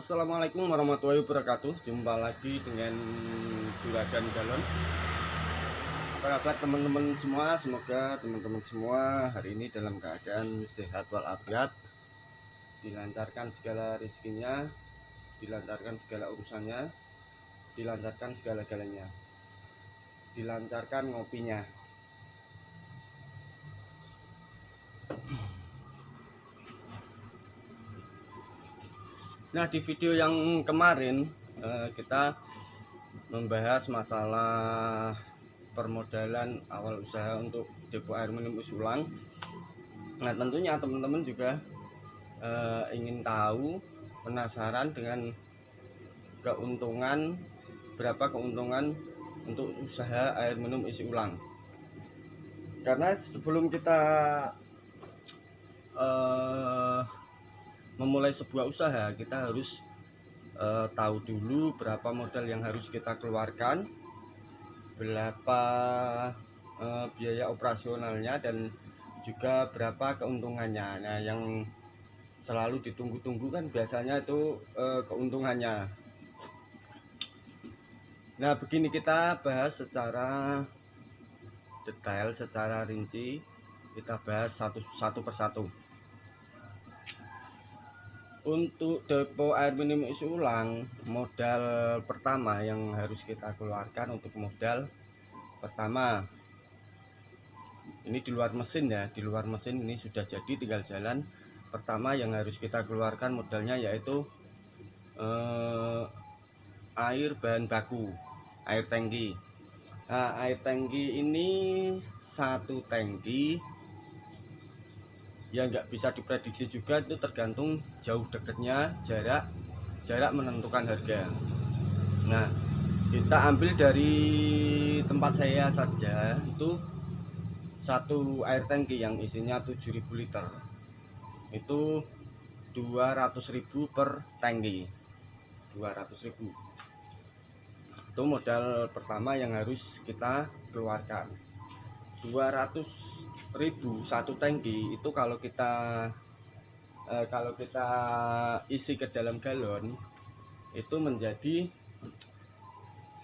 Assalamualaikum warahmatullahi wabarakatuh. Jumpa lagi dengan Juragan Galon. Para teman-teman semua, semoga teman-teman semua hari ini dalam keadaan sehat walafiat, dilancarkan segala rezekinya, dilancarkan segala urusannya, dilancarkan segala-galanya, dilancarkan ngopinya. Nah, di video yang kemarin kita membahas masalah permodalan awal usaha untuk depo air minum isi ulang. Nah, tentunya teman-teman juga ingin tahu, penasaran dengan keuntungan, berapa keuntungan untuk usaha air minum isi ulang. Karena sebelum kita memulai sebuah usaha, kita harus tahu dulu berapa modal yang harus kita keluarkan, berapa biaya operasionalnya, dan juga berapa keuntungannya. Nah, yang selalu ditunggu-tunggu kan biasanya itu keuntungannya. Nah, begini, kita bahas secara detail, secara rinci, kita bahas satu persatu. Untuk depo air minum isi ulang, modal pertama yang harus kita keluarkan, untuk modal pertama ini di luar mesin ya, di luar mesin ini sudah jadi tinggal jalan. Pertama yang harus kita keluarkan modalnya yaitu air bahan baku, air tangki. Nah, air tangki ini satu tangki ya nggak bisa diprediksi juga, itu tergantung jauh dekatnya, jarak menentukan harga. Nah, kita ambil dari tempat saya saja, itu satu air tangki yang isinya 7.000 liter itu 200.000 per tangki. 200.000 itu modal pertama yang harus kita keluarkan. 200.000 satu tangki itu kalau kita isi ke dalam galon itu menjadi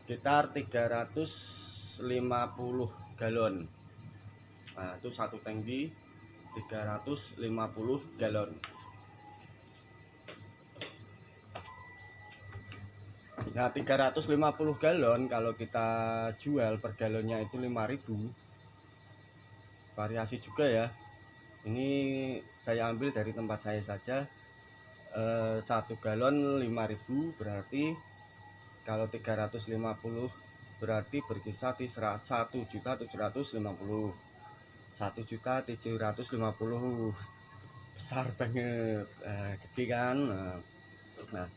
sekitar 350 galon. Nah, itu satu tangki 350 galon. Nah, 350 galon kalau kita jual per galonnya itu 5.000. Variasi juga ya. Ini saya ambil dari tempat saya saja. Satu galon 5.000, berarti kalau 350 berarti berkisar di 1.750. 1.750 besar banget, gede kan. Nah,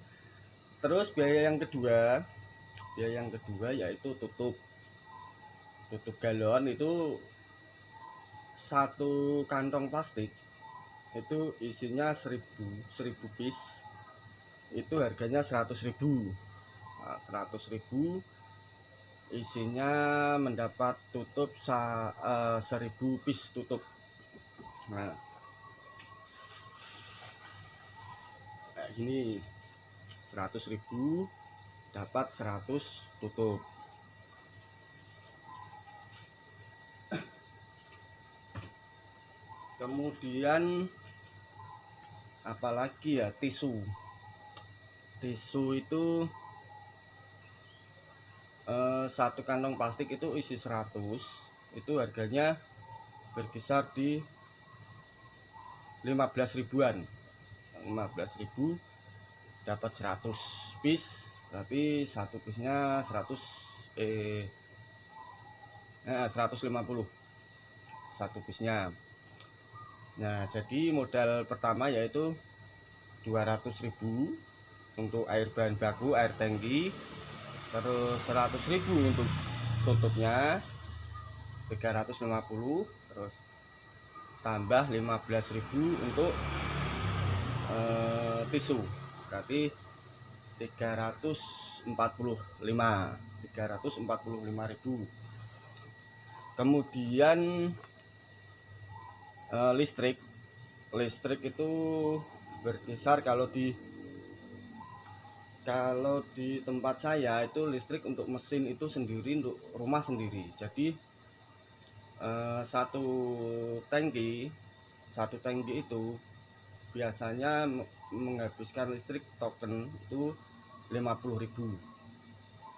terus biaya yang kedua yaitu tutup galon. Itu satu kantong plastik itu isinya 1000 piece, itu harganya 100.000. Nah, 100.000 isinya mendapat tutup 1000 piece tutup. Nah, kayak gini, 100.000 dapat 100 tutup. Kemudian apalagi ya, tisu itu satu kantong plastik itu isi 100, itu harganya berkisar di 15 ribuan. 15.000 dapat 100 piece, berarti satu piece nya 150 satu piece nya. Nah, jadi modal pertama yaitu 200.000 untuk air bahan baku, air tangki, terus 100.000 untuk tutupnya 350, terus tambah 15.000 untuk tisu, berarti 345.000. Kemudian listrik itu berkisar, kalau di Kalau di tempat saya itu listrik untuk mesin itu sendiri, untuk rumah sendiri. Jadi satu tangki itu biasanya menghabiskan listrik token itu 50.000,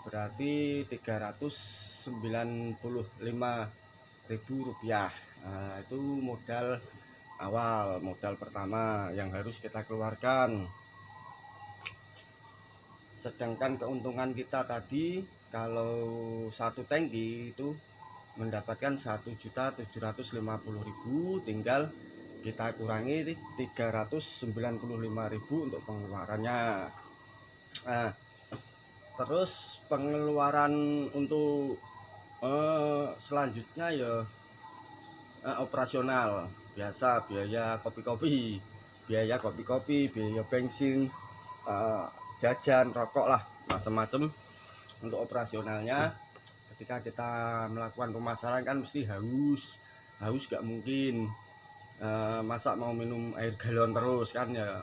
berarti 395.000 rupiah. Nah, itu modal awal, modal pertama yang harus kita keluarkan. Sedangkan keuntungan kita tadi kalau satu tangki itu mendapatkan 1.750.000, tinggal kita kurangi 395.000 untuk pengeluarannya. Nah, terus pengeluaran untuk selanjutnya ya operasional biasa, biaya kopi-kopi, biaya bensin, jajan, rokok lah, macam-macam. Untuk operasionalnya ketika kita melakukan pemasaran kan mesti haus gak mungkin masa mau minum air galon terus kan, ya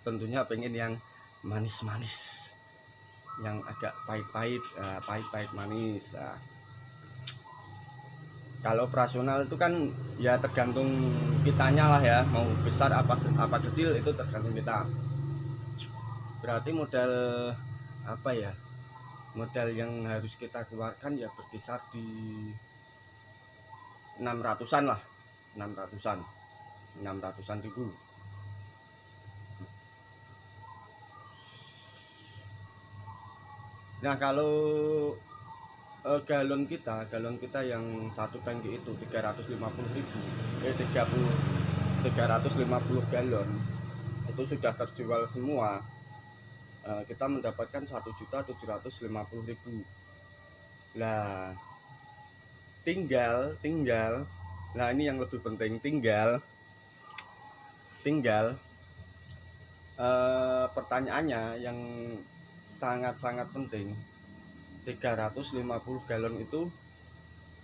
tentunya pengen yang manis-manis, yang agak pahit-pahit, manis. Nah, kalau operasional itu kan ya tergantung kitanya lah ya, mau besar apa kecil itu tergantung kita. Berarti modal apa ya, modal yang harus kita keluarkan ya berkisar di 600-an lah, 600-an ribu. Nah, kalau galon kita yang satu tangki itu 350.000, 350 galon itu sudah terjual semua, kita mendapatkan 1.750.000. Nah, tinggal nah ini yang lebih penting, tinggal pertanyaannya yang sangat-sangat penting, 350 galon itu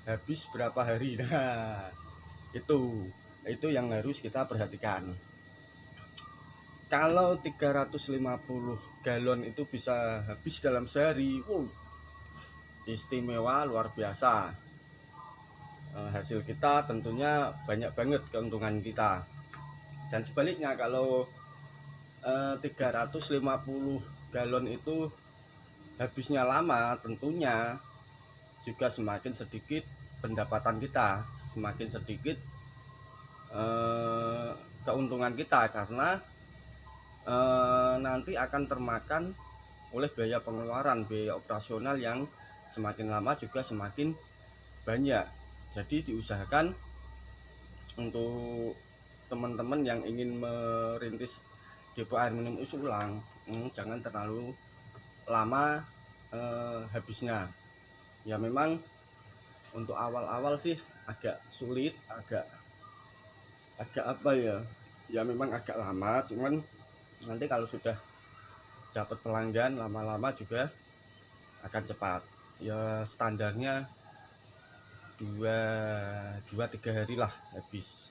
habis berapa hari? Nah, itu yang harus kita perhatikan. Kalau 350 galon itu bisa habis dalam sehari, istimewa, luar biasa. Hasil kita tentunya banyak banget keuntungan kita. Dan sebaliknya kalau 350 galon itu habisnya lama, tentunya juga semakin sedikit pendapatan kita, semakin sedikit keuntungan kita, karena nanti akan termakan oleh biaya pengeluaran, biaya operasional yang semakin lama juga semakin banyak. Jadi diusahakan untuk teman-teman yang ingin merintis depo air minum usulang, jangan terlalu lama habisnya. Ya memang untuk awal-awal sih agak sulit, agak apa ya memang agak lama, cuman nanti kalau sudah dapat pelanggan lama-lama juga akan cepat. Ya standarnya 2-3 hari lah habis.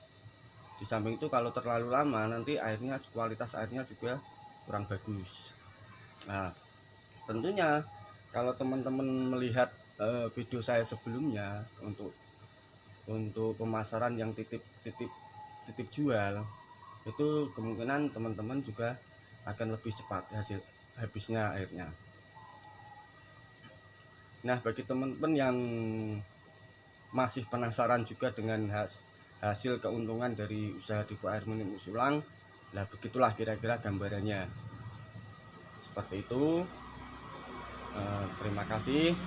Di samping itu kalau terlalu lama nanti kualitas airnya juga kurang bagus. Nah, tentunya kalau teman-teman melihat video saya sebelumnya untuk pemasaran yang titip jual, itu kemungkinan teman-teman juga akan lebih cepat hasil habisnya airnya. Nah, bagi teman-teman yang masih penasaran juga dengan hasil keuntungan dari usaha depo air minum usulang, nah begitulah kira-kira gambarannya. Seperti itu. Terima kasih.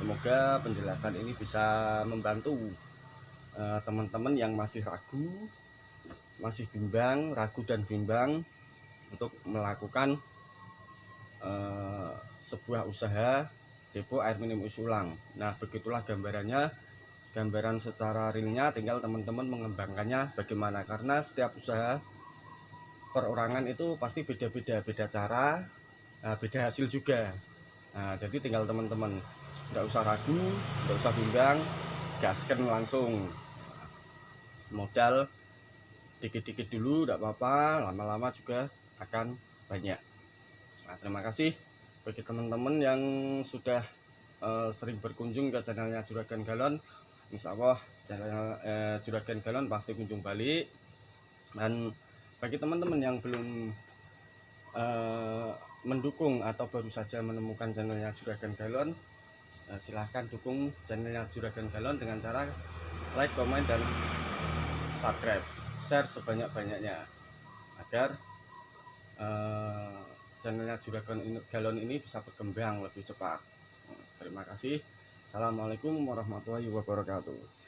Semoga penjelasan ini bisa membantu teman-teman yang masih ragu dan bimbang untuk melakukan sebuah usaha depo air minum usulang. Nah, begitulah gambarannya, gambaran secara realnya, tinggal teman-teman mengembangkannya bagaimana, karena setiap usaha perorangan itu pasti beda cara, beda hasil juga. Nah, jadi tinggal teman-teman nggak usah ragu, nggak usah bimbang, gaskan langsung. Modal dikit-dikit dulu, nggak apa-apa, lama-lama juga akan banyak. Nah, terima kasih. bagi teman-teman yang sudah sering berkunjung ke channelnya Juragan Galon, insya Allah channel Juragan Galon pasti kunjung balik. Dan bagi teman-teman yang belum mendukung atau baru saja menemukan channelnya Juragan Galon, silahkan dukung channelnya Juragan Galon dengan cara like, komen, dan subscribe, share sebanyak-banyaknya agar channelnya Juragan Galon ini bisa berkembang lebih cepat. Terima kasih. Assalamualaikum warahmatullahi wabarakatuh.